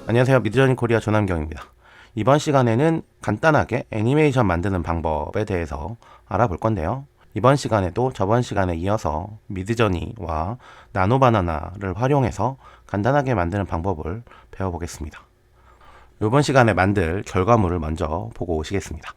안녕하세요. 미드저니 코리아 조남경입니다. 이번 시간에는 간단하게 애니메이션 만드는 방법에 대해서 알아볼 건데요. 이번 시간에도 저번 시간에 이어서 미드저니와 나노바나나를 활용해서 간단하게 만드는 방법을 배워보겠습니다. 이번 시간에 만들 결과물을 먼저 보고 오시겠습니다.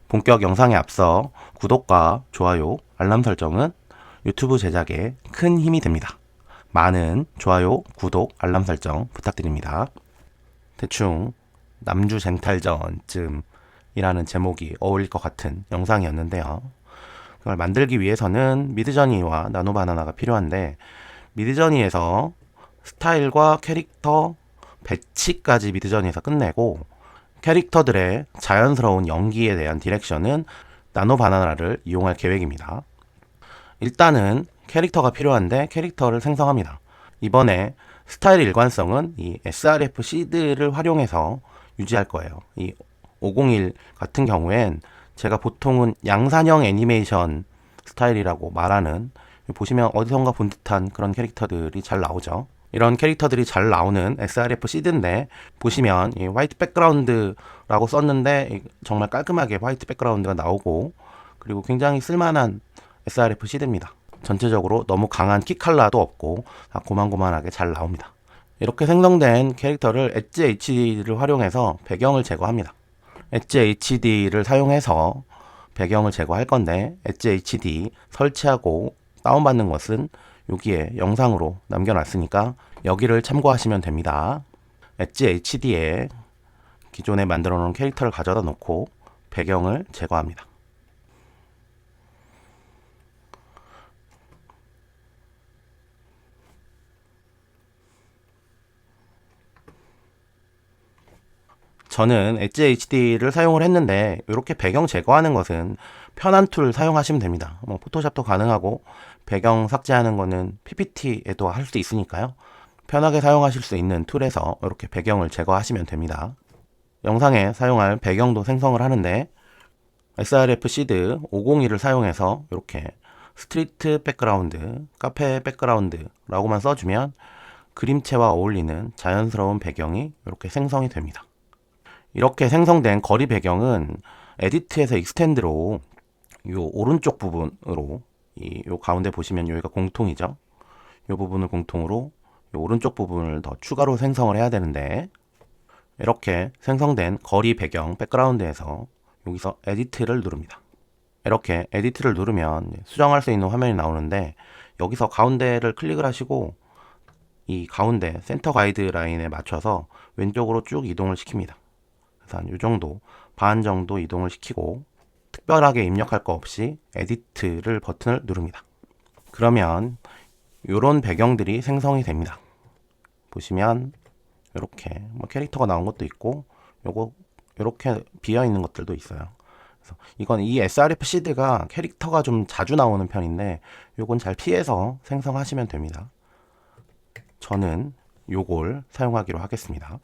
본격 영상에 앞서 구독과 좋아요, 알람 설정은 유튜브 제작에 큰 힘이 됩니다. 많은 좋아요, 구독, 알람 설정 부탁드립니다. 대충 남주 쟁탈전쯤이라는 제목이 어울릴 것 같은 영상이었는데요. 그걸 만들기 위해서는 미드저니와 나노바나나가 필요한데, 미드저니에서 스타일과 캐릭터 배치까지 미드저니에서 끝내고 캐릭터들의 자연스러운 연기에 대한 디렉션은 나노바나나를 이용할 계획입니다. 일단은 캐릭터가 필요한데 캐릭터를 생성합니다. 이번에 스타일 일관성은 이 srf 시드를 활용해서 유지할 거예요. 이 501 같은 경우엔 제가 보통은 양산형 애니메이션 스타일이라고 말하는, 보시면 어디선가 본 듯한 그런 캐릭터들이 잘 나오죠. 이런 캐릭터들이 잘 나오는 srf 시드인데, 보시면 이 화이트 백그라운드라고 썼는데 정말 깔끔하게 화이트 백그라운드가 나오고, 그리고 굉장히 쓸만한 srf 시드입니다. 전체적으로 너무 강한 키 컬러도 없고 다 고만고만하게 잘 나옵니다. 이렇게 생성된 캐릭터를 엣지 HD를 활용해서 배경을 제거합니다. 엣지 HD를 사용해서 배경을 제거할 건데, 엣지 HD 설치하고 다운받는 것은 여기에 영상으로 남겨놨으니까 여기를 참고하시면 됩니다. 엣지 HD에 기존에 만들어 놓은 캐릭터를 가져다 놓고 배경을 제거합니다. 저는 엣지 HD를 사용을 했는데, 이렇게 배경 제거하는 것은 편한 툴 사용하시면 됩니다. 포토샵도 가능하고 배경 삭제하는 거는 PPT에도 할 수 있으니까요. 편하게 사용하실 수 있는 툴에서 이렇게 배경을 제거하시면 됩니다. 영상에 사용할 배경도 생성을 하는데, srf 시드 501을 사용해서 이렇게 스트리트 백그라운드, 카페 백그라운드라고만 써주면 그림체와 어울리는 자연스러운 배경이 이렇게 생성이 됩니다. 이렇게 생성된 거리 배경은 에디트에서 익스텐드로 요 오른쪽 부분으로, 요 가운데 보시면 여기가 공통이죠. 요 부분을 공통으로 요 오른쪽 부분을 더 추가로 생성을 해야 되는데, 이렇게 생성된 거리 배경 백그라운드에서 여기서 에디트를 누릅니다. 이렇게 에디트를 누르면 수정할 수 있는 화면이 나오는데, 여기서 가운데를 클릭을 하시고 이 가운데 센터 가이드라인에 맞춰서 왼쪽으로 쭉 이동을 시킵니다. 그래서 한 이 정도, 반 정도 이동을 시키고 특별하게 입력할 거 없이 에디트를 버튼을 누릅니다. 그러면 이런 배경들이 생성이 됩니다. 보시면 이렇게 캐릭터가 나온 것도 있고, 요거 이렇게 비어 있는 것들도 있어요. 그래서 이건 이 srf 시드가 캐릭터가 좀 자주 나오는 편인데, 요건 잘 피해서 생성하시면 됩니다. 저는 요걸 사용하기로 하겠습니다.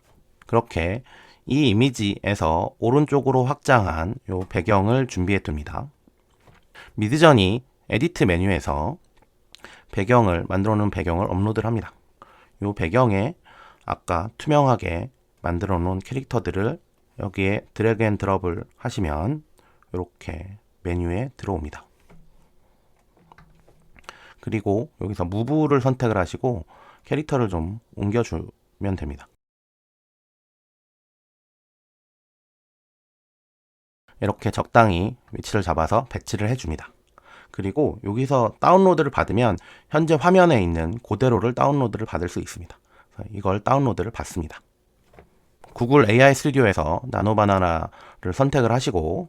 그렇게 이 이미지에서 오른쪽으로 확장한 요 배경을 준비해 둡니다. 미드저니 에디트 메뉴에서 배경을 만들어 놓은 배경을 업로드를 합니다. 요 배경에 아까 투명하게 만들어 놓은 캐릭터들을 여기에 드래그 앤 드롭을 하시면 이렇게 메뉴에 들어옵니다. 그리고 여기서 무브를 선택을 하시고 캐릭터를 좀 옮겨주면 됩니다. 이렇게 적당히 위치를 잡아서 배치를 해줍니다. 그리고 여기서 다운로드를 받으면 현재 화면에 있는 그대로를 다운로드를 받을 수 있습니다. 이걸 다운로드를 받습니다. 구글 AI 스튜디오에서 나노바나나를 선택을 하시고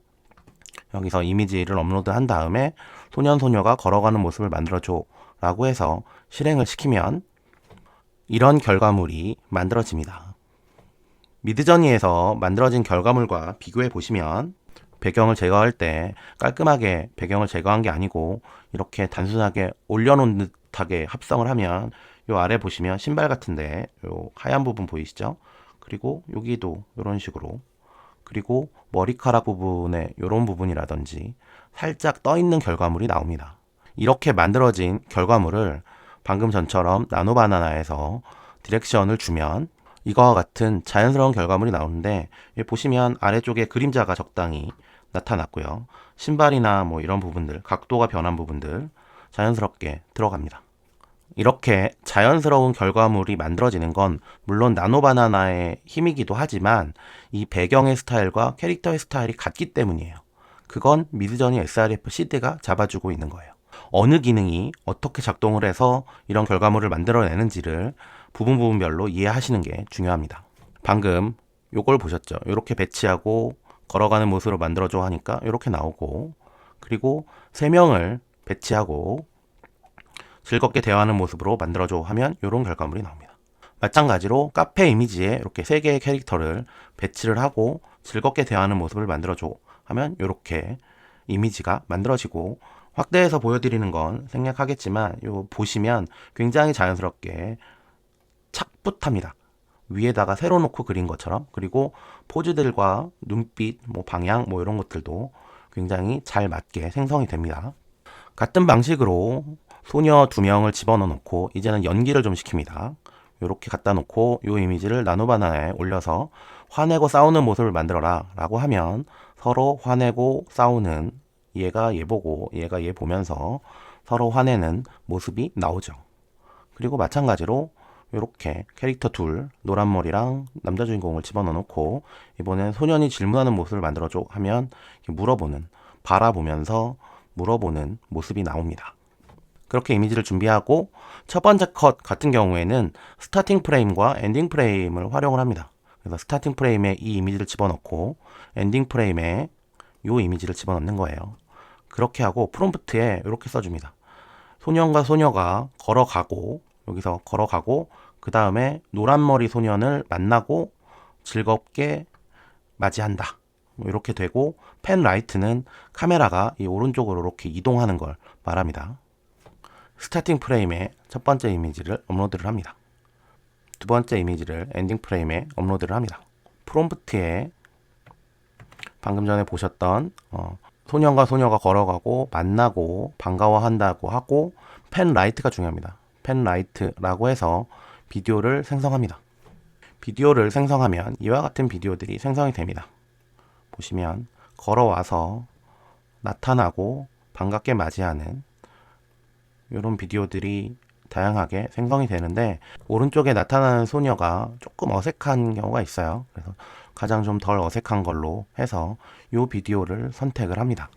여기서 이미지를 업로드한 다음에 소년소녀가 걸어가는 모습을 만들어줘 라고 해서 실행을 시키면 이런 결과물이 만들어집니다. 미드저니에서 만들어진 결과물과 비교해 보시면 배경을 제거할 때 깔끔하게 배경을 제거한 게 아니고 이렇게 단순하게 올려놓은 듯하게 합성을 하면 요 아래 보시면 신발 같은데 요 하얀 부분 보이시죠? 그리고 여기도 이런 식으로, 그리고 머리카락 부분에 이런 부분이라든지 살짝 떠 있는 결과물이 나옵니다. 이렇게 만들어진 결과물을 방금 전처럼 나노바나나에서 디렉션을 주면 이거와 같은 자연스러운 결과물이 나오는데, 여기 보시면 아래쪽에 그림자가 적당히 나타났고요. 신발이나 뭐 이런 부분들, 각도가 변한 부분들 자연스럽게 들어갑니다. 이렇게 자연스러운 결과물이 만들어지는 건 물론 나노바나나의 힘이기도 하지만 이 배경의 스타일과 캐릭터의 스타일이 같기 때문이에요. 그건 미드저니 SRF 시드가 잡아주고 있는 거예요. 어느 기능이 어떻게 작동을 해서 이런 결과물을 만들어내는지를 부분별로 이해하시는 게 중요합니다. 방금 요걸 보셨죠? 이렇게 배치하고 걸어가는 모습으로 만들어줘 하니까 이렇게 나오고, 그리고 3명을 배치하고 즐겁게 대화하는 모습으로 만들어줘 하면 이런 결과물이 나옵니다. 마찬가지로 카페 이미지에 이렇게 3개의 캐릭터를 배치를 하고 즐겁게 대화하는 모습을 만들어줘 하면 이렇게 이미지가 만들어지고, 확대해서 보여드리는 건 생략하겠지만 요 보시면 굉장히 자연스럽게 착붙합니다. 위에다가 세로 놓고 그린 것처럼. 그리고 포즈들과 눈빛, 뭐 방향, 뭐 이런 것들도 굉장히 잘 맞게 생성이 됩니다. 같은 방식으로 소녀 2명을 집어넣어 놓고 이제는 연기를 좀 시킵니다. 이렇게 갖다 놓고 이 이미지를 나노바나나에 올려서 화내고 싸우는 모습을 만들어라 라고 하면 서로 화내고 싸우는, 얘가 얘 보고 얘가 얘 보면서 서로 화내는 모습이 나오죠. 그리고 마찬가지로 이렇게 캐릭터 둘, 노란 머리랑 남자 주인공을 집어넣어 놓고 이번엔 소년이 질문하는 모습을 만들어줘 하면 물어보는, 바라보면서 물어보는 모습이 나옵니다. 그렇게 이미지를 준비하고 첫 번째 컷 같은 경우에는 스타팅 프레임과 엔딩 프레임을 활용을 합니다. 그래서 스타팅 프레임에 이 이미지를 집어넣고 엔딩 프레임에 이 이미지를 집어넣는 거예요. 그렇게 하고 프롬프트에 이렇게 써줍니다. 소년과 소녀가 걸어가고, 여기서 걸어가고 그 다음에 노란머리 소년을 만나고 즐겁게 맞이한다, 이렇게 되고, 펜 라이트는 카메라가 이 오른쪽으로 이렇게 이동하는 걸 말합니다. 스타팅 프레임에 첫 번째 이미지를 업로드를 합니다. 두 번째 이미지를 엔딩 프레임에 업로드를 합니다. 프롬프트에 방금 전에 보셨던 소년과 소녀가 걸어가고 만나고 반가워한다고 하고 펜 라이트가 중요합니다. 펜 라이트라고 해서 비디오를 생성합니다. 비디오를 생성하면 이와 같은 비디오들이 생성이 됩니다. 보시면 걸어와서 나타나고 반갑게 맞이하는 이런 비디오들이 다양하게 생성이 되는데, 오른쪽에 나타나는 소녀가 조금 어색한 경우가 있어요. 그래서 가장 좀 덜 어색한 걸로 해서 이 비디오를 선택을 합니다.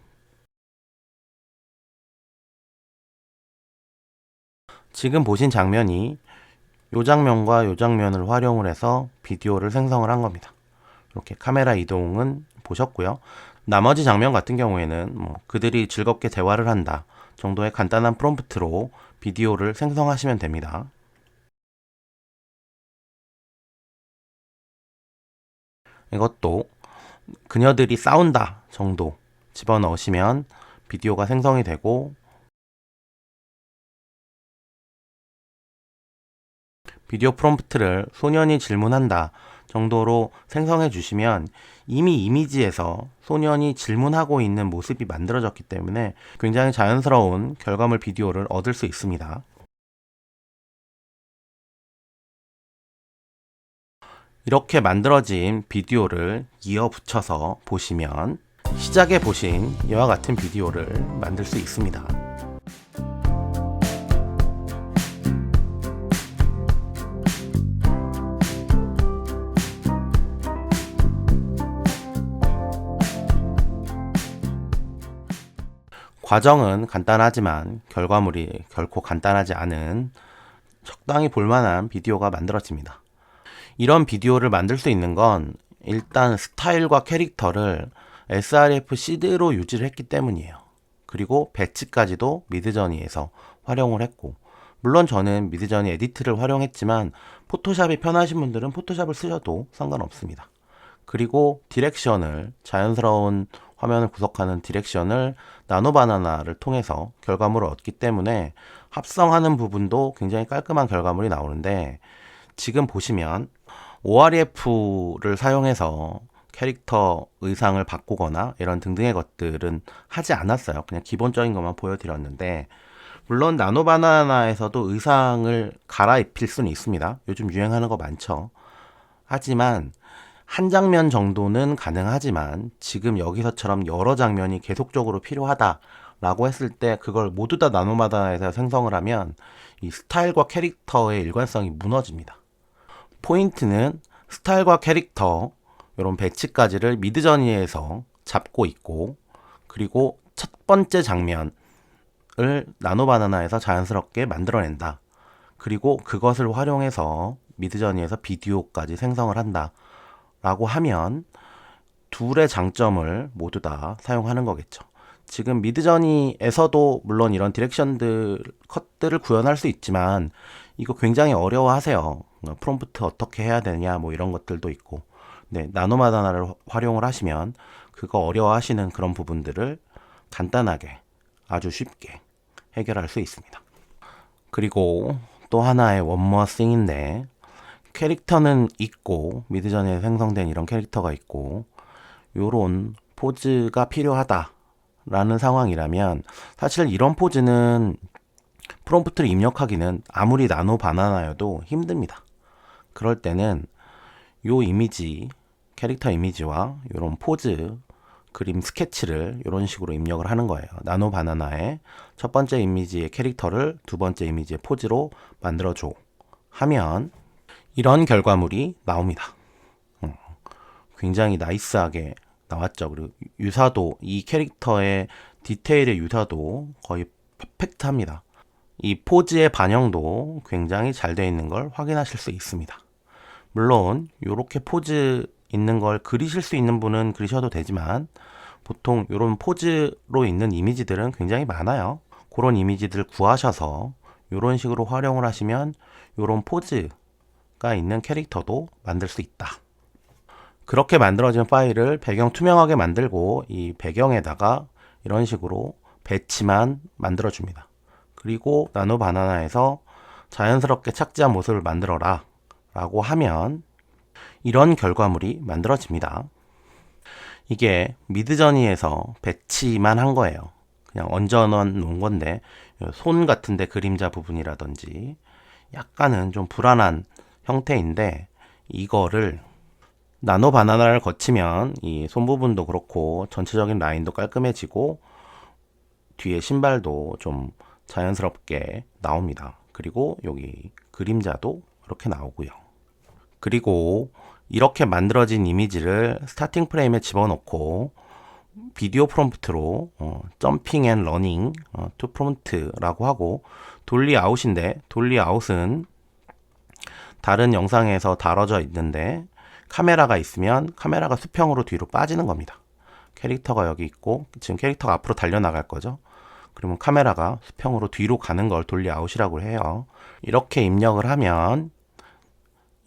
지금 보신 장면이 이 장면과 이 장면을 활용을 해서 비디오를 생성을 한 겁니다. 이렇게 카메라 이동은 보셨고요. 나머지 장면 같은 경우에는 그들이 즐겁게 대화를 한다 정도의 간단한 프롬프트로 비디오를 생성하시면 됩니다. 이것도 그녀들이 싸운다 정도 집어넣으시면 비디오가 생성이 되고, 비디오 프롬프트를 소년이 질문한다 정도로 생성해 주시면 이미 이미지에서 소년이 질문하고 있는 모습이 만들어졌기 때문에 굉장히 자연스러운 결과물 비디오를 얻을 수 있습니다. 이렇게 만들어진 비디오를 이어 붙여서 보시면 시작에 보신 이와 같은 비디오를 만들 수 있습니다. 과정은 간단하지만 결과물이 결코 간단하지 않은 적당히 볼만한 비디오가 만들어집니다. 이런 비디오를 만들 수 있는 건 일단 스타일과 캐릭터를 SRF 시드로 유지를 했기 때문이에요. 그리고 배치까지도 미드저니에서 활용을 했고, 물론 저는 미드저니 에디트를 활용했지만 포토샵이 편하신 분들은 포토샵을 쓰셔도 상관없습니다. 그리고 디렉션을, 자연스러운 화면을 구성하는 디렉션을 나노바나나를 통해서 결과물을 얻기 때문에 합성하는 부분도 굉장히 깔끔한 결과물이 나오는데, 지금 보시면 OREF를 사용해서 캐릭터 의상을 바꾸거나 이런 등등의 것들은 하지 않았어요. 그냥 기본적인 것만 보여드렸는데, 물론 나노바나나에서도 의상을 갈아입힐 수는 있습니다. 요즘 유행하는 거 많죠. 하지만 한 장면 정도는 가능하지만 지금 여기서처럼 여러 장면이 계속적으로 필요하다라고 했을 때 그걸 모두 다 나노바나나에서 생성을 하면 이 스타일과 캐릭터의 일관성이 무너집니다. 포인트는 스타일과 캐릭터 이런 배치까지를 미드저니에서 잡고 있고, 그리고 첫 번째 장면을 나노바나나에서 자연스럽게 만들어낸다. 그리고 그것을 활용해서 미드저니에서 비디오까지 생성을 한다 라고 하면 둘의 장점을 모두 다 사용하는 거겠죠. 지금 미드저니에서도 물론 이런 디렉션들, 컷들을 구현할 수 있지만 이거 굉장히 어려워하세요. 프롬프트 어떻게 해야 되냐 뭐 이런 것들도 있고. 네, 나노바나나를 활용을 하시면 그거 어려워하시는 그런 부분들을 간단하게 아주 쉽게 해결할 수 있습니다. 그리고 또 하나의 원모어 싱인데, 캐릭터는 있고 미드전에 생성된 이런 캐릭터가 있고 요런 포즈가 필요하다라는 상황이라면, 사실 이런 포즈는 프롬프트를 입력하기는 아무리 나노 바나나여도 힘듭니다. 그럴 때는 요 이미지, 캐릭터 이미지와 요런 포즈, 그림 스케치를 이런 식으로 입력을 하는 거예요. 나노 바나나의 첫 번째 이미지의 캐릭터를 두 번째 이미지의 포즈로 만들어줘 하면 이런 결과물이 나옵니다. 굉장히 나이스하게 나왔죠. 그리고 유사도, 이 캐릭터의 디테일의 유사도 거의 퍼펙트합니다. 이 포즈의 반영도 굉장히 잘 되어 있는 걸 확인하실 수 있습니다. 물론 이렇게 포즈 있는 걸 그리실 수 있는 분은 그리셔도 되지만 보통 이런 포즈로 있는 이미지들은 굉장히 많아요. 그런 이미지들 구하셔서 이런 식으로 활용을 하시면 이런 포즈가 있는 캐릭터도 만들 수 있다. 그렇게 만들어진 파일을 배경 투명하게 만들고 이 배경에다가 이런 식으로 배치만 만들어줍니다. 그리고 나노 바나나에서 자연스럽게 착지한 모습을 만들어라 라고 하면 이런 결과물이 만들어집니다. 이게 미드저니에서 배치만 한 거예요. 그냥 얹어 놓은 건데 손 같은데 그림자 부분이라든지 약간은 좀 불안한 형태인데, 이거를 나노 바나나를 거치면 이 손 부분도 그렇고 전체적인 라인도 깔끔해지고 뒤에 신발도 좀 자연스럽게 나옵니다. 그리고 여기 그림자도 이렇게 나오고요. 그리고 이렇게 만들어진 이미지를 스타팅 프레임에 집어넣고 비디오 프롬프트로 점핑 앤 러닝 투 프롬프트라고 하고, 돌리 아웃인데, 돌리 아웃은 다른 영상에서 다뤄져 있는데 카메라가 있으면 카메라가 수평으로 뒤로 빠지는 겁니다. 캐릭터가 여기 있고 지금 캐릭터가 앞으로 달려나갈 거죠. 그러면 카메라가 수평으로 뒤로 가는 걸 돌리 아웃이라고 해요. 이렇게 입력을 하면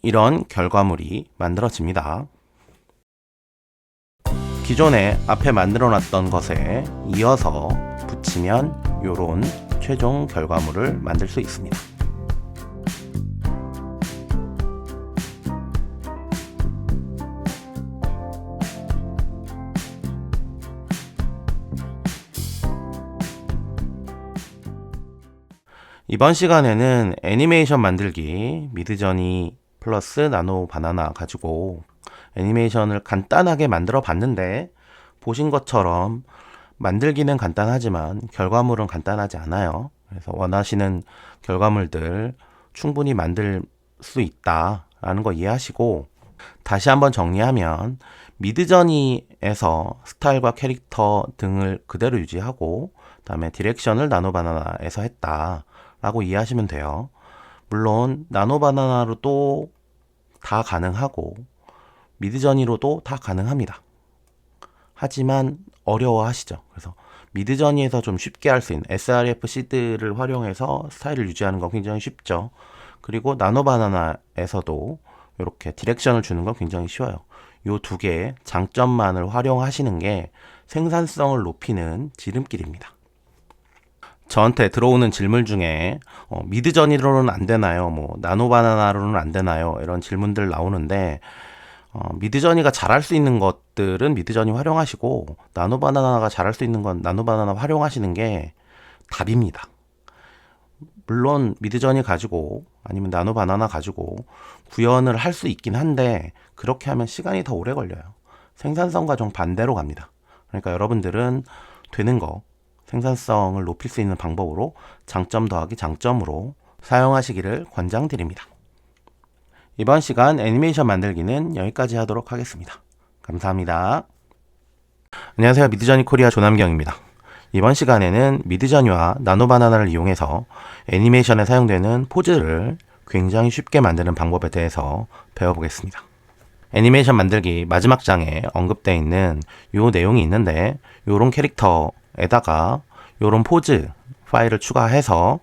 이런 결과물이 만들어집니다. 기존에 앞에 만들어 놨던 것에 이어서 붙이면 이런 최종 결과물을 만들 수 있습니다. 이번 시간에는 애니메이션 만들기 미드저니 플러스 나노 바나나 가지고 애니메이션을 간단하게 만들어 봤는데, 보신 것처럼 만들기는 간단하지만 결과물은 간단하지 않아요. 그래서 원하시는 결과물들 충분히 만들 수 있다라는 거 이해하시고, 다시 한번 정리하면 미드저니에서 스타일과 캐릭터 등을 그대로 유지하고 그다음에 디렉션을 나노 바나나에서 했다 라고 이해하시면 돼요. 물론 나노 바나나로도 다 가능하고 미드저니로도 다 가능합니다. 하지만 어려워하시죠. 그래서 미드저니에서 좀 쉽게 할 수 있는 srf 시드를 활용해서 스타일을 유지하는 건 굉장히 쉽죠. 그리고 나노 바나나에서도 이렇게 디렉션을 주는 건 굉장히 쉬워요. 이 두 개의 장점만을 활용하시는 게 생산성을 높이는 지름길입니다. 저한테 들어오는 질문 중에 미드저니로는 안 되나요? 뭐 나노바나나로는 안 되나요? 이런 질문들 나오는데 미드저니가 잘할 수 있는 것들은 미드저니 활용하시고 나노바나나가 잘할 수 있는 건 나노바나나 활용하시는 게 답입니다. 물론 미드저니 가지고 아니면 나노바나나 가지고 구현을 할 수 있긴 한데 그렇게 하면 시간이 더 오래 걸려요. 생산성과 좀 반대로 갑니다. 그러니까 여러분들은 되는 거 생산성을 높일 수 있는 방법으로 장점 더하기 장점으로 사용하시기를 권장드립니다. 이번 시간 애니메이션 만들기는 여기까지 하도록 하겠습니다. 감사합니다. 안녕하세요. 미드저니 코리아 조남경입니다. 이번 시간에는 미드저니와 나노바나나를 이용해서 애니메이션에 사용되는 포즈를 굉장히 쉽게 만드는 방법에 대해서 배워보겠습니다. 애니메이션 만들기 마지막 장에 언급되어 있는 요 내용이 있는데 요런 캐릭터에다가 요런 포즈 파일을 추가해서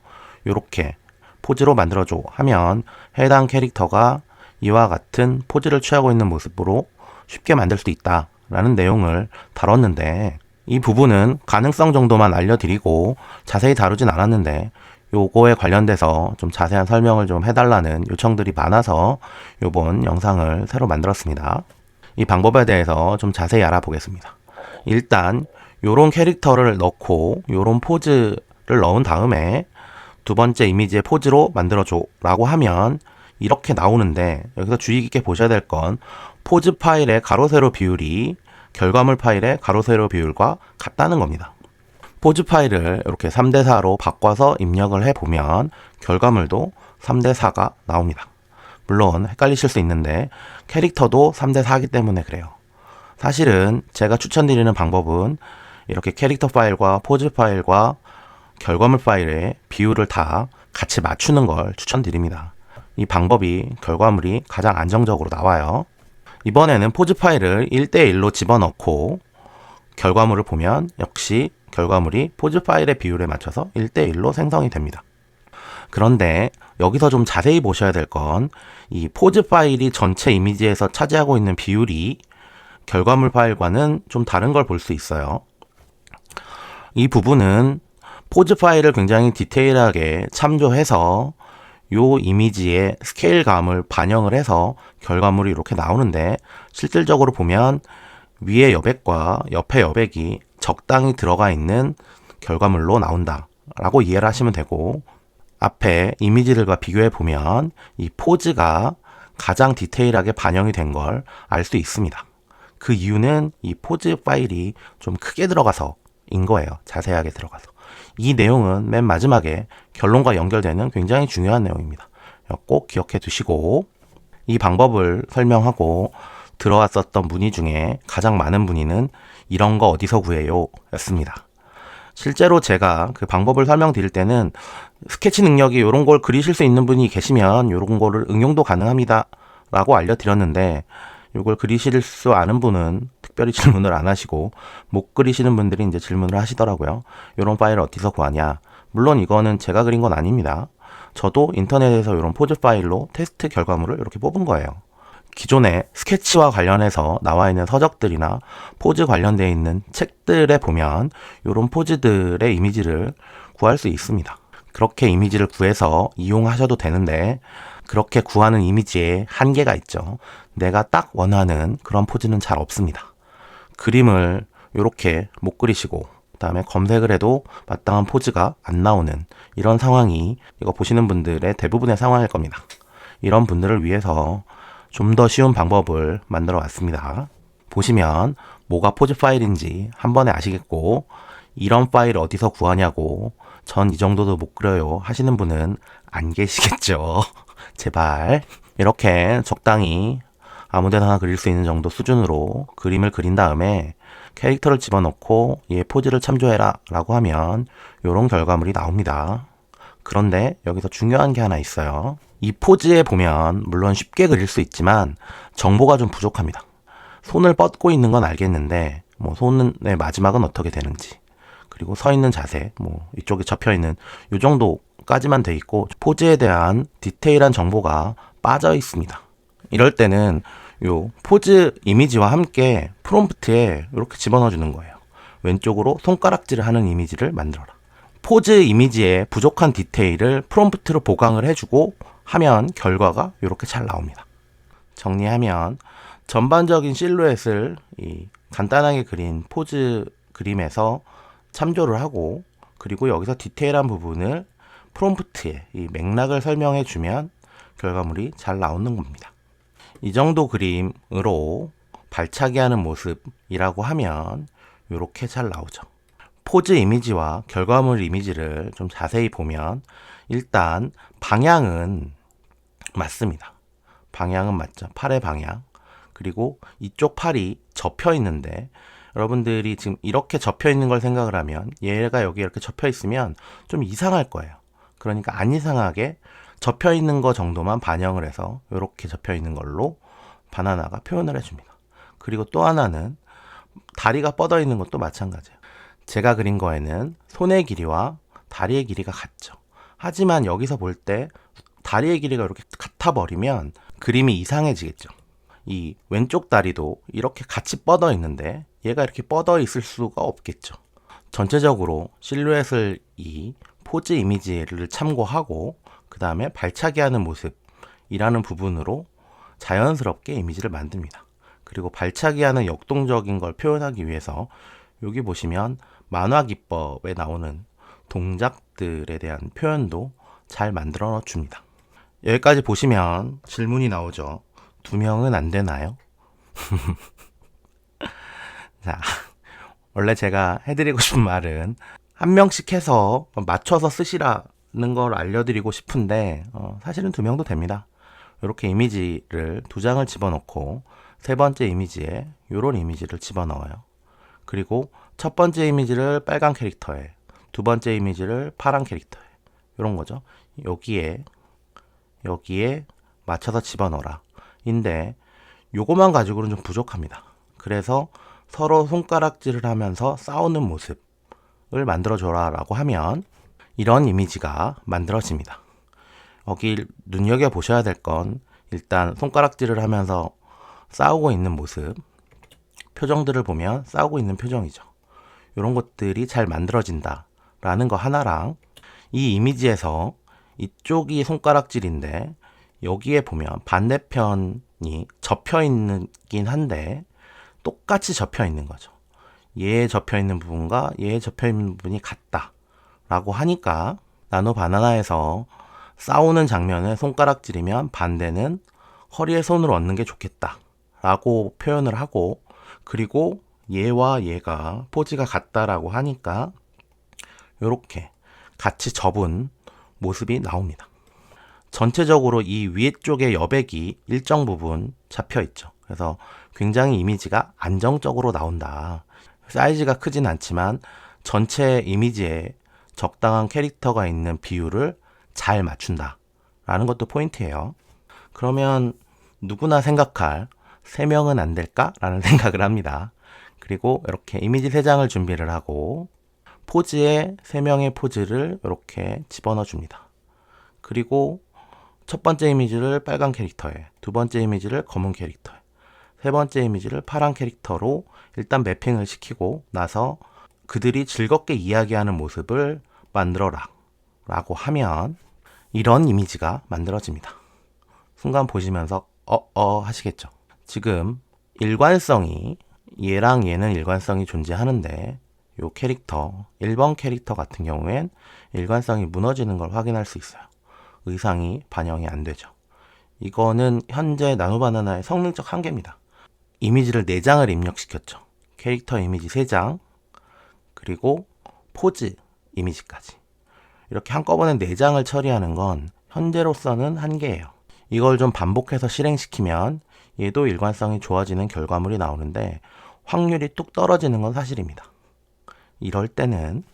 요렇게 포즈로 만들어줘 하면 해당 캐릭터가 이와 같은 포즈를 취하고 있는 모습으로 쉽게 만들 수 있다 라는 내용을 다뤘는데 이 부분은 가능성 정도만 알려드리고 자세히 다루진 않았는데 요거에 관련돼서 좀 자세한 설명을 좀 해달라는 요청들이 많아서 요번 영상을 새로 만들었습니다. 이 방법에 대해서 좀 자세히 알아보겠습니다. 일단 요런 캐릭터를 넣고 요런 포즈를 넣은 다음에 두 번째 이미지의 포즈로 만들어줘 라고 하면 이렇게 나오는데 여기서 주의 깊게 보셔야 될 건 포즈 파일의 가로 세로 비율이 결과물 파일의 가로 세로 비율과 같다는 겁니다. 포즈 파일을 이렇게 3대4로 바꿔서 입력을 해보면 결과물도 3대4가 나옵니다. 물론 헷갈리실 수 있는데 캐릭터도 3대4이기 때문에 그래요. 사실은 제가 추천드리는 방법은 이렇게 캐릭터 파일과 포즈 파일과 결과물 파일의 비율을 다 같이 맞추는 걸 추천드립니다. 이 방법이 결과물이 가장 안정적으로 나와요. 이번에는 포즈 파일을 1대1로 집어넣고 결과물을 보면 역시 결과물이 포즈 파일의 비율에 맞춰서 1대1로 생성이 됩니다. 그런데 여기서 좀 자세히 보셔야 될 건 이 포즈 파일이 전체 이미지에서 차지하고 있는 비율이 결과물 파일과는 좀 다른 걸 볼 수 있어요. 이 부분은 포즈 파일을 굉장히 디테일하게 참조해서 요 이미지의 스케일감을 반영을 해서 결과물이 이렇게 나오는데 실질적으로 보면 위에 여백과 옆에 여백이 적당히 들어가 있는 결과물로 나온다 라고 이해를 하시면 되고 앞에 이미지들과 비교해 보면 이 포즈가 가장 디테일하게 반영이 된 걸 알 수 있습니다. 그 이유는 이 포즈 파일이 좀 크게 들어가서 인 거예요. 자세하게 들어가서. 이 내용은 맨 마지막에 결론과 연결되는 굉장히 중요한 내용입니다. 꼭 기억해 두시고 이 방법을 설명하고 들어왔었던 문의 중에 가장 많은 문의는 이런 거 어디서 구해요? 였습니다. 실제로 제가 그 방법을 설명드릴 때는 스케치 능력이 이런 걸 그리실 수 있는 분이 계시면 이런 거를 응용도 가능합니다 라고 알려드렸는데 이걸 그리실 수 아는 분은 특별히 질문을 안 하시고 못 그리시는 분들이 이제 질문을 하시더라고요. 이런 파일을 어디서 구하냐. 물론 이거는 제가 그린 건 아닙니다. 저도 인터넷에서 이런 포즈 파일로 테스트 결과물을 이렇게 뽑은 거예요. 기존에 스케치와 관련해서 나와 있는 서적들이나 포즈 관련되어 있는 책들에 보면 이런 포즈들의 이미지를 구할 수 있습니다. 그렇게 이미지를 구해서 이용하셔도 되는데 그렇게 구하는 이미지에 한계가 있죠. 내가 딱 원하는 그런 포즈는 잘 없습니다. 그림을 이렇게 못 그리시고 그다음에 검색을 해도 마땅한 포즈가 안 나오는 이런 상황이 이거 보시는 분들의 대부분의 상황일 겁니다. 이런 분들을 위해서 좀 더 쉬운 방법을 만들어 왔습니다. 보시면 뭐가 포즈 파일인지 한 번에 아시겠고 이런 파일 어디서 구하냐고 전 이 정도도 못 그려요 하시는 분은 안 계시겠죠. 제발 이렇게 적당히 아무데나 그릴 수 있는 정도 수준으로 그림을 그린 다음에 캐릭터를 집어넣고 얘 포즈를 참조해라 라고 하면 이런 결과물이 나옵니다. 그런데 여기서 중요한 게 하나 있어요. 이 포즈에 보면 물론 쉽게 그릴 수 있지만 정보가 좀 부족합니다. 손을 뻗고 있는 건 알겠는데 뭐 손의 마지막은 어떻게 되는지 그리고 서 있는 자세 뭐 이쪽에 접혀 있는 이 정도까지만 돼 있고 포즈에 대한 디테일한 정보가 빠져 있습니다. 이럴 때는 요 포즈 이미지와 함께 프롬프트에 이렇게 집어넣어 주는 거예요. 왼쪽으로 손가락질을 하는 이미지를 만들어라. 포즈 이미지에 부족한 디테일을 프롬프트로 보강을 해주고 하면 결과가 이렇게 잘 나옵니다. 정리하면 전반적인 실루엣을 간단하게 그린 포즈 그림에서 참조를 하고, 그리고 여기서 디테일한 부분을 프롬프트에 이 맥락을 설명해 주면 결과물이 잘 나오는 겁니다. 이 정도 그림으로 발차기 하는 모습이라고 하면 이렇게 잘 나오죠. 포즈 이미지와 결과물 이미지를 좀 자세히 보면 일단 방향은 맞습니다. 방향은 맞죠. 팔의 방향. 그리고 이쪽 팔이 접혀 있는데, 여러분들이 지금 이렇게 접혀 있는 걸 생각을 하면 얘가 여기 이렇게 접혀 있으면 좀 이상할 거예요. 그러니까 안 이상하게 접혀 있는 거 정도만 반영을 해서 이렇게 접혀 있는 걸로 바나나가 표현을 해줍니다. 그리고 또 하나는 다리가 뻗어 있는 것도 마찬가지예요. 제가 그린 거에는 손의 길이와 다리의 길이가 같죠. 하지만 여기서 볼 때 다리의 길이가 이렇게 같아 버리면 그림이 이상해지겠죠. 이 왼쪽 다리도 이렇게 같이 뻗어 있는데 얘가 이렇게 뻗어 있을 수가 없겠죠. 전체적으로 실루엣을 이 포즈 이미지를 참고하고 그 다음에 발차기 하는 모습이라는 부분으로 자연스럽게 이미지를 만듭니다. 그리고 발차기 하는 역동적인 걸 표현하기 위해서 여기 보시면 만화 기법에 나오는 동작들에 대한 표현도 잘 만들어 줍니다. 여기까지 보시면 질문이 나오죠. 2명은 안 되나요? 자, 원래 제가 해드리고 싶은 말은 1명씩 해서 맞춰서 쓰시라는 걸 알려드리고 싶은데 사실은 2명도 됩니다. 이렇게 이미지를 2장을 집어넣고 세 번째 이미지에 이런 이미지를 집어넣어요. 그리고 첫 번째 이미지를 빨간 캐릭터에, 두 번째 이미지를 파란 캐릭터에, 이런 거죠. 여기에 맞춰서 집어넣어라. 인데 요거만 가지고는 좀 부족합니다. 그래서 서로 손가락질을 하면서 싸우는 모습을 만들어줘라 라고 하면 이런 이미지가 만들어집니다. 여기 눈여겨보셔야 될 건 일단 손가락질을 하면서 싸우고 있는 모습, 표정들을 보면 싸우고 있는 표정이죠. 이런 것들이 잘 만들어진다 라는 거 하나랑, 이 이미지에서 이쪽이 손가락질인데 여기에 보면 반대편이 접혀 있긴 한데 똑같이 접혀 있는 거죠. 얘에 접혀 있는 부분과 얘에 접혀 있는 부분이 같다 라고 하니까 나노 바나나에서 싸우는 장면을 손가락질이면 반대는 허리에 손을 얹는 게 좋겠다 라고 표현을 하고, 그리고 얘와 얘가 포즈가 같다라고 하니까 이렇게 같이 접은 모습이 나옵니다. 전체적으로 이 위쪽의 여백이 일정 부분 잡혀 있죠. 그래서 굉장히 이미지가 안정적으로 나온다. 사이즈가 크진 않지만 전체 이미지에 적당한 캐릭터가 있는 비율을 잘 맞춘다 라는 것도 포인트예요. 그러면 누구나 생각할 3명은 안 될까? 라는 생각을 합니다. 그리고 이렇게 이미지 3장을 준비를 하고 포즈에 3명의 포즈를 이렇게 집어넣어 줍니다. 그리고 첫 번째 이미지를 빨간 캐릭터에, 두 번째 이미지를 검은 캐릭터에, 세 번째 이미지를 파란 캐릭터로 일단 매핑을 시키고 나서 그들이 즐겁게 이야기하는 모습을 만들어라 라고 하면 이런 이미지가 만들어집니다. 순간 보시면서 하시겠죠. 지금 일관성이, 얘랑 얘는 일관성이 존재하는데 요 캐릭터, 1번 캐릭터 같은 경우엔 일관성이 무너지는 걸 확인할 수 있어요. 의상이 반영이 안 되죠. 이거는 현재 나노바나나의 성능적 한계입니다. 이미지를 4장을 입력시켰죠. 캐릭터 이미지 3장, 그리고 포즈 이미지까지. 이렇게 한꺼번에 4장을 처리하는 건 현재로서는 한계예요. 이걸 좀 반복해서 실행시키면 얘도 일관성이 좋아지는 결과물이 나오는데 확률이 뚝 떨어지는 건 사실입니다. 이럴 때는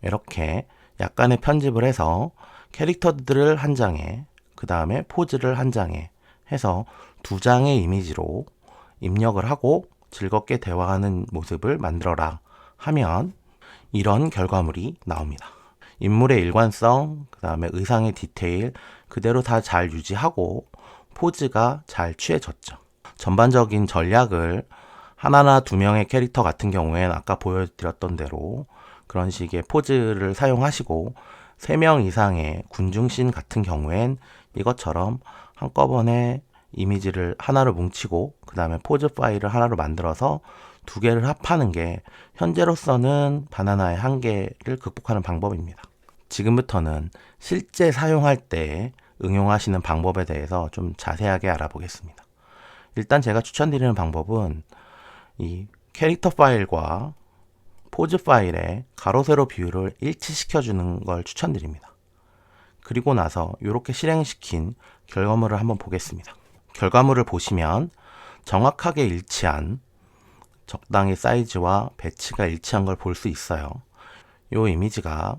이렇게 약간의 편집을 해서 캐릭터들을 한 장에, 그 다음에 포즈를 한 장에 해서 2장의 이미지로 입력을 하고 즐겁게 대화하는 모습을 만들어라 하면 이런 결과물이 나옵니다. 인물의 일관성, 그 다음에 의상의 디테일 그대로 다 잘 유지하고 포즈가 잘 취해졌죠. 전반적인 전략을 하나나 두 명의 캐릭터 같은 경우엔 아까 보여드렸던 대로 그런 식의 포즈를 사용하시고 3명 이상의 군중씬 같은 경우엔 이것처럼 한꺼번에 이미지를 하나로 뭉치고 그 다음에 포즈 파일을 하나로 만들어서 2개를 합하는 게 현재로서는 바나나의 한계를 극복하는 방법입니다. 지금부터는 실제 사용할 때 응용하시는 방법에 대해서 좀 자세하게 알아보겠습니다. 일단 제가 추천드리는 방법은 이 캐릭터 파일과 포즈 파일의 가로 세로 비율을 일치시켜주는 걸 추천드립니다. 그리고 나서 이렇게 실행시킨 결과물을 한번 보겠습니다. 결과물을 보시면 정확하게 일치한 적당히 사이즈와 배치가 일치한 걸 볼 수 있어요. 이 이미지가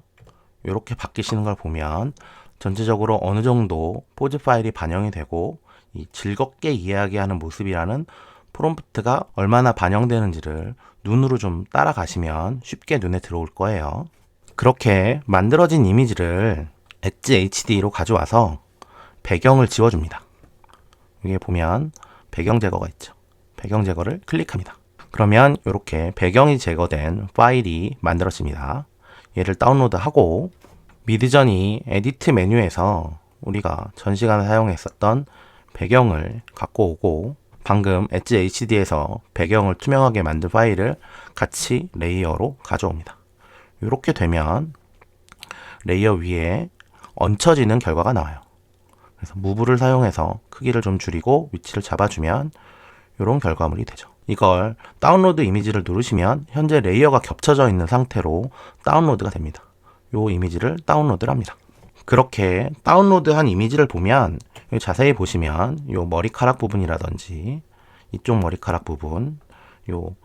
이렇게 바뀌시는 걸 보면 전체적으로 어느 정도 포즈 파일이 반영이 되고 이 즐겁게 이야기하는 모습이라는 프롬프트가 얼마나 반영되는지를 눈으로 좀 따라가시면 쉽게 눈에 들어올 거예요. 그렇게 만들어진 이미지를 엣지 HD로 가져와서 배경을 지워줍니다. 여기에 보면 배경 제거가 있죠. 배경 제거를 클릭합니다. 그러면 이렇게 배경이 제거된 파일이 만들어집니다. 얘를 다운로드하고 미드저니 에디트 메뉴에서 우리가 전 시간에 사용했었던 배경을 갖고 오고 방금 엣지 HD에서 배경을 투명하게 만든 파일을 같이 레이어로 가져옵니다. 이렇게 되면 레이어 위에 얹혀지는 결과가 나와요. 그래서 무브를 사용해서 크기를 좀 줄이고 위치를 잡아주면 이런 결과물이 되죠. 이걸 다운로드 이미지를 누르시면 현재 레이어가 겹쳐져 있는 상태로 다운로드가 됩니다. 이 이미지를 다운로드를 합니다. 그렇게 다운로드한 이미지를 보면 자세히 보시면 이 머리카락 부분이라든지 이쪽 머리카락 부분, 요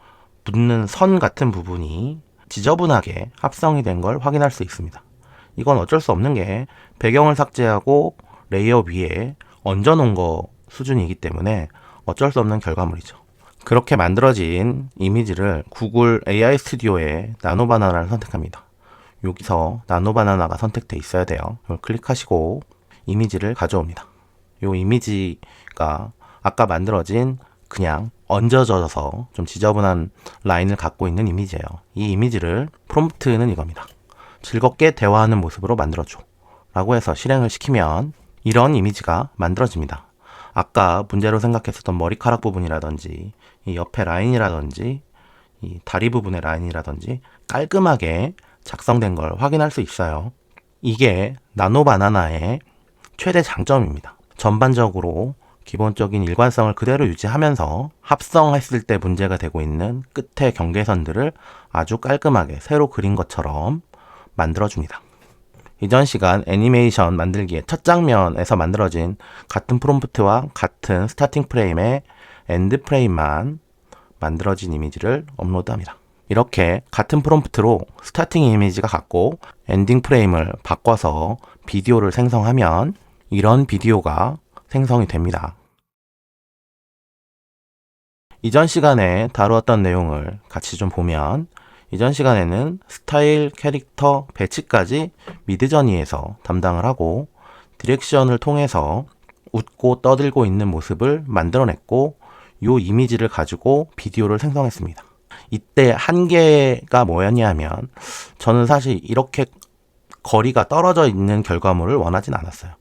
붙는 선 같은 부분이 지저분하게 합성이 된 걸 확인할 수 있습니다. 이건 어쩔 수 없는 게 배경을 삭제하고 레이어 위에 얹어 놓은 거 수준이기 때문에 어쩔 수 없는 결과물이죠. 그렇게 만들어진 이미지를 구글 AI 스튜디오에 나노바나나를 선택합니다. 여기서 나노바나나가 선택돼 있어야 돼요. 이걸 클릭하시고 이미지를 가져옵니다. 이 이미지가 아까 만들어진 그냥 얹어져서 좀 지저분한 라인을 갖고 있는 이미지예요. 이 이미지를 프롬프트는 이겁니다. 즐겁게 대화하는 모습으로 만들어줘 라고 해서 실행을 시키면 이런 이미지가 만들어집니다. 아까 문제로 생각했었던 머리카락 부분이라든지 이 옆에 라인이라든지 이 다리 부분의 라인이라든지 깔끔하게 작성된 걸 확인할 수 있어요. 이게 나노바나나의 최대 장점입니다. 전반적으로 기본적인 일관성을 그대로 유지하면서 합성했을 때 문제가 되고 있는 끝의 경계선들을 아주 깔끔하게 새로 그린 것처럼 만들어줍니다. 이전 시간 애니메이션 만들기의 첫 장면에서 만들어진 같은 프롬프트와 같은 스타팅 프레임의 엔드 프레임만 만들어진 이미지를 업로드합니다. 이렇게 같은 프롬프트로 스타팅 이미지가 같고 엔딩 프레임을 바꿔서 비디오를 생성하면 이런 비디오가 생성이 됩니다. 이전 시간에 다루었던 내용을 같이 좀 보면 이전 시간에는 스타일, 캐릭터, 배치까지 미드저니에서 담당을 하고 디렉션을 통해서 웃고 떠들고 있는 모습을 만들어냈고 이 이미지를 가지고 비디오를 생성했습니다. 이때 한계가 뭐였냐면 저는 사실 이렇게 거리가 떨어져 있는 결과물을 원하진 않았어요.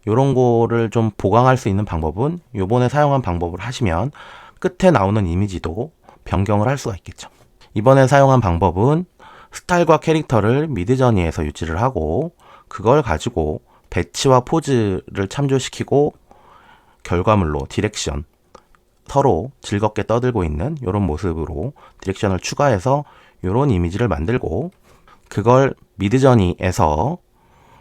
이런 거를 좀 보강할 수 있는 방법은 요번에 사용한 방법을 하시면 끝에 나오는 이미지도 변경을 할 수가 있겠죠. 이번에 사용한 방법은 스타일과 캐릭터를 미드저니에서 유지를 하고 그걸 가지고 배치와 포즈를 참조시키고 결과물로 디렉션, 서로 즐겁게 떠들고 있는 이런 모습으로 디렉션을 추가해서 이런 이미지를 만들고 그걸 미드저니에서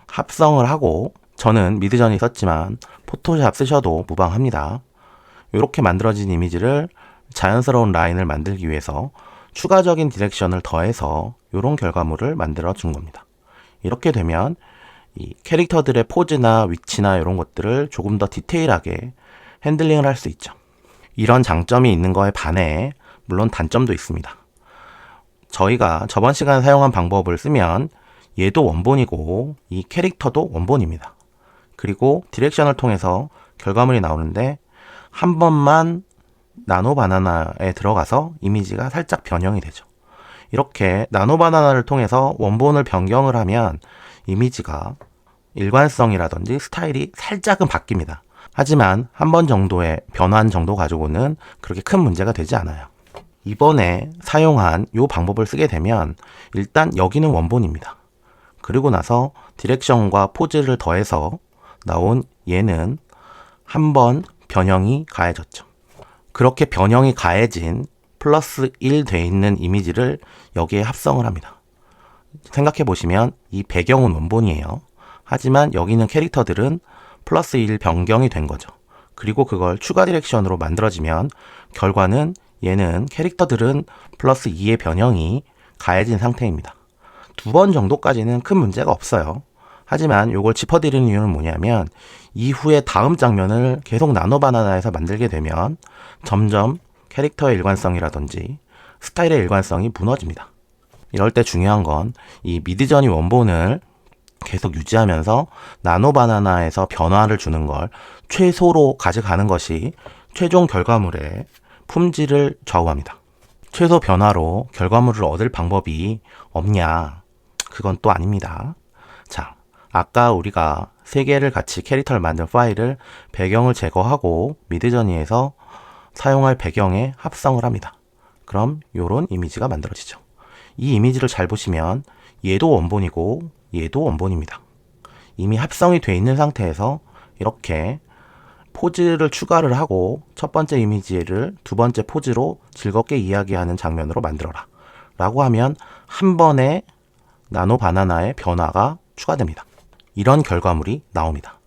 합성을 하고 저는 미드저니 썼지만 포토샵 쓰셔도 무방합니다. 이렇게 만들어진 이미지를 자연스러운 라인을 만들기 위해서 추가적인 디렉션을 더해서 이런 결과물을 만들어 준 겁니다. 이렇게 되면 이 캐릭터들의 포즈나 위치나 이런 것들을 조금 더 디테일하게 핸들링을 할 수 있죠. 이런 장점이 있는 거에 반해 물론 단점도 있습니다. 저희가 저번 시간에 사용한 방법을 쓰면 얘도 원본이고 이 캐릭터도 원본입니다. 그리고 디렉션을 통해서 결과물이 나오는데 한 번만 나노바나나에 들어가서 이미지가 살짝 변형이 되죠. 이렇게 나노바나나를 통해서 원본을 변경을 하면 이미지가 일관성이라든지 스타일이 살짝은 바뀝니다. 하지만 한 번 정도의 변환 정도 가지고는 그렇게 큰 문제가 되지 않아요. 이번에 사용한 이 방법을 쓰게 되면 일단 여기는 원본입니다. 그리고 나서 디렉션과 포즈를 더해서 나온 얘는 한 번 변형이 가해졌죠. 그렇게 변형이 가해진 플러스 1 돼 있는 이미지를 여기에 합성을 합니다. 생각해 보시면 이 배경은 원본이에요. 하지만 여기 있는 캐릭터들은 플러스 1 변경이 된 거죠. 그리고 그걸 추가 디렉션으로 만들어지면 결과는 얘는 캐릭터들은 플러스 2의 변형이 가해진 상태입니다. 2번 정도까지는 큰 문제가 없어요. 하지만 이걸 짚어드리는 이유는 뭐냐면 이후에 다음 장면을 계속 나노바나나에서 만들게 되면 점점 캐릭터의 일관성이라든지 스타일의 일관성이 무너집니다. 이럴 때 중요한 건 이 미드저니 원본을 계속 유지하면서 나노바나나에서 변화를 주는 걸 최소로 가져가는 것이 최종 결과물의 품질을 좌우합니다. 최소 변화로 결과물을 얻을 방법이 없냐? 그건 또 아닙니다. 자, 아까 우리가 3개를 같이 캐릭터를 만든 파일을 배경을 제거하고 미드저니에서 사용할 배경에 합성을 합니다. 그럼 이런 이미지가 만들어지죠. 이 이미지를 잘 보시면 얘도 원본이고 얘도 원본입니다. 이미 합성이 되어 있는 상태에서 이렇게 포즈를 추가를 하고 첫 번째 이미지를 두 번째 포즈로 즐겁게 이야기하는 장면으로 만들어라 라고 하면 한 번에 나노바나나의 변화가 추가됩니다. 이런 결과물이 나옵니다.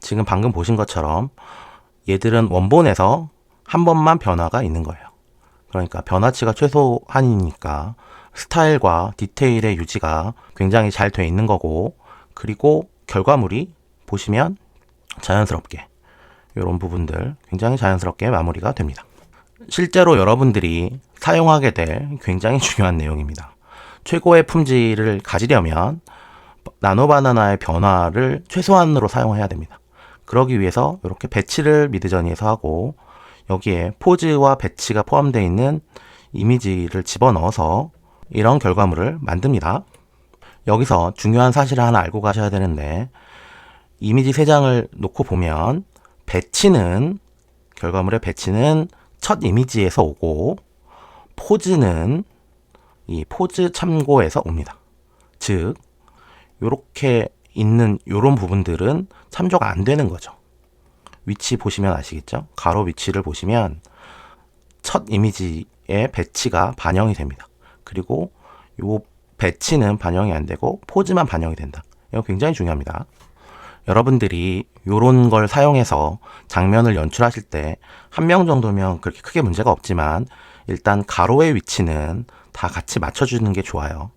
지금 방금 보신 것처럼 얘들은 원본에서 한 번만 변화가 있는 거예요. 그러니까 변화치가 최소한이니까 스타일과 디테일의 유지가 굉장히 잘 돼 있는 거고, 그리고 결과물이 보시면 자연스럽게 이런 부분들 굉장히 자연스럽게 마무리가 됩니다. 실제로 여러분들이 사용하게 될 굉장히 중요한 내용입니다. 최고의 품질을 가지려면 나노바나나의 변화를 최소한으로 사용해야 됩니다. 그러기 위해서 이렇게 배치를 미드저니에서 하고 여기에 포즈와 배치가 포함되어 있는 이미지를 집어넣어서 이런 결과물을 만듭니다. 여기서 중요한 사실을 하나 알고 가셔야 되는데, 이미지 3장을 놓고 보면 결과물의 배치는 첫 이미지에서 오고 포즈는 이 포즈 참고에서 옵니다. 즉 요렇게 있는 요런 부분들은 참조가 안 되는 거죠. 위치 보시면 아시겠죠? 가로 위치를 보시면 첫 이미지의 배치가 반영이 됩니다. 그리고 요 배치는 반영이 안 되고 포즈만 반영이 된다. 이거 굉장히 중요합니다. 여러분들이 요런 걸 사용해서 장면을 연출하실 때 한 명 정도면 그렇게 크게 문제가 없지만 일단 가로의 위치는 다 같이 맞춰주는 게 좋아요.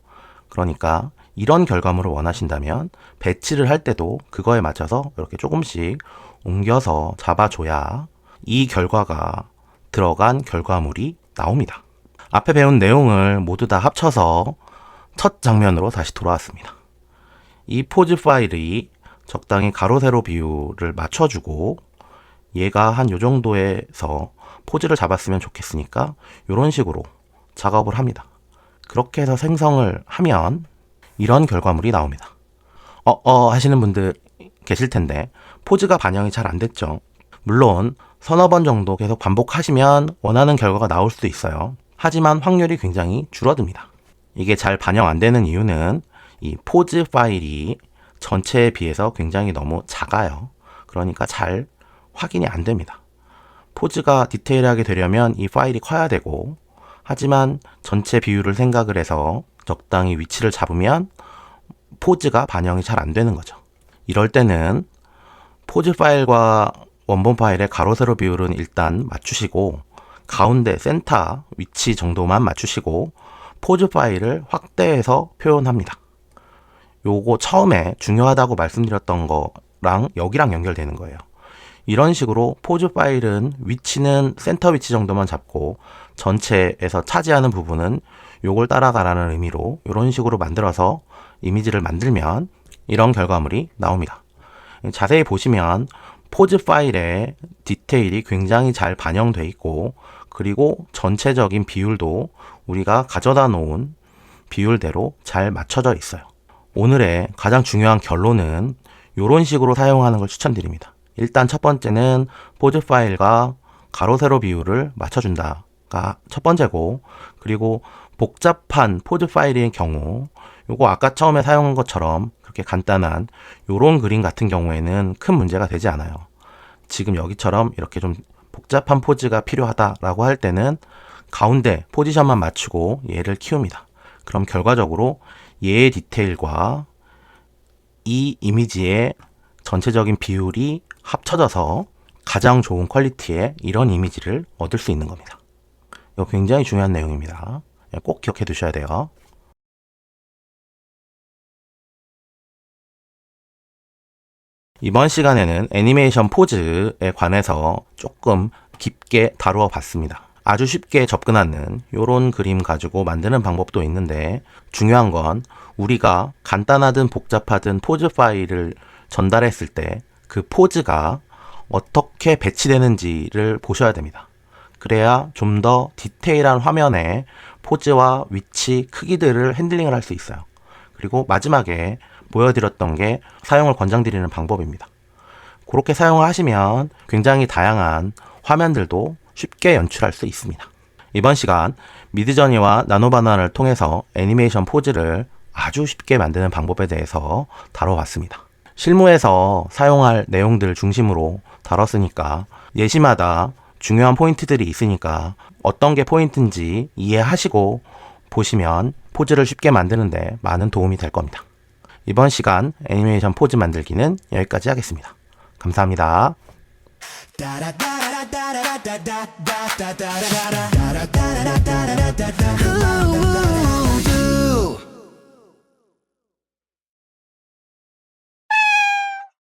그러니까 이런 결과물을 원하신다면 배치를 할 때도 그거에 맞춰서 이렇게 조금씩 옮겨서 잡아줘야 이 결과가 들어간 결과물이 나옵니다. 앞에 배운 내용을 모두 다 합쳐서 첫 장면으로 다시 돌아왔습니다. 이 포즈 파일이 적당히 가로 세로 비율을 맞춰주고 얘가 한 요 정도에서 포즈를 잡았으면 좋겠으니까 이런 식으로 작업을 합니다. 그렇게 해서 생성을 하면 이런 결과물이 나옵니다. 하시는 분들 계실 텐데 포즈가 반영이 잘 안 됐죠. 물론 서너 번 정도 계속 반복하시면 원하는 결과가 나올 수도 있어요. 하지만 확률이 굉장히 줄어듭니다. 이게 잘 반영 안 되는 이유는 이 포즈 파일이 전체에 비해서 굉장히 너무 작아요. 그러니까 잘 확인이 안 됩니다. 포즈가 디테일하게 되려면 이 파일이 커야 되고, 하지만 전체 비율을 생각을 해서 적당히 위치를 잡으면 포즈가 반영이 잘 안 되는 거죠. 이럴 때는 포즈 파일과 원본 파일의 가로 세로 비율은 일단 맞추시고 가운데 센터 위치 정도만 맞추시고 포즈 파일을 확대해서 표현합니다. 요거 처음에 중요하다고 말씀드렸던 거랑 여기랑 연결되는 거예요. 이런 식으로 포즈 파일은 위치는 센터 위치 정도만 잡고 전체에서 차지하는 부분은 요걸 따라가라는 의미로 이런 식으로 만들어서 이미지를 만들면 이런 결과물이 나옵니다. 자세히 보시면 포즈 파일의 디테일이 굉장히 잘 반영되어 있고 그리고 전체적인 비율도 우리가 가져다 놓은 비율대로 잘 맞춰져 있어요. 오늘의 가장 중요한 결론은 이런 식으로 사용하는 걸 추천드립니다. 일단 첫 번째는 포즈 파일과 가로 세로 비율을 맞춰준다가 첫 번째고, 그리고 복잡한 포즈 파일의 경우 요거 아까 처음에 사용한 것처럼 그렇게 간단한 요런 그림 같은 경우에는 큰 문제가 되지 않아요. 지금 여기처럼 이렇게 좀 복잡한 포즈가 필요하다라고 할 때는 가운데 포지션만 맞추고 얘를 키웁니다. 그럼 결과적으로 얘의 디테일과 이 이미지의 전체적인 비율이 합쳐져서 가장 좋은 퀄리티의 이런 이미지를 얻을 수 있는 겁니다. 이거 굉장히 중요한 내용입니다. 꼭 기억해 두셔야 돼요. 이번 시간에는 애니메이션 포즈에 관해서 조금 깊게 다루어 봤습니다. 아주 쉽게 접근하는 이런 그림 가지고 만드는 방법도 있는데, 중요한 건 우리가 간단하든 복잡하든 포즈 파일을 전달했을 때 그 포즈가 어떻게 배치되는지를 보셔야 됩니다. 그래야 좀 더 디테일한 화면에 포즈와 위치, 크기들을 핸들링을 할 수 있어요. 그리고 마지막에 보여드렸던 게 사용을 권장드리는 방법입니다. 그렇게 사용을 하시면 굉장히 다양한 화면들도 쉽게 연출할 수 있습니다. 이번 시간 미드저니와 나노바나나를 통해서 애니메이션 포즈를 아주 쉽게 만드는 방법에 대해서 다뤄봤습니다. 실무에서 사용할 내용들 중심으로 다뤘으니까 예시마다 중요한 포인트들이 있으니까 어떤 게 포인트인지 이해하시고 보시면 포즈를 쉽게 만드는데 많은 도움이 될 겁니다. 이번 시간 애니메이션 포즈 만들기는 여기까지 하겠습니다. 감사합니다. Ooh.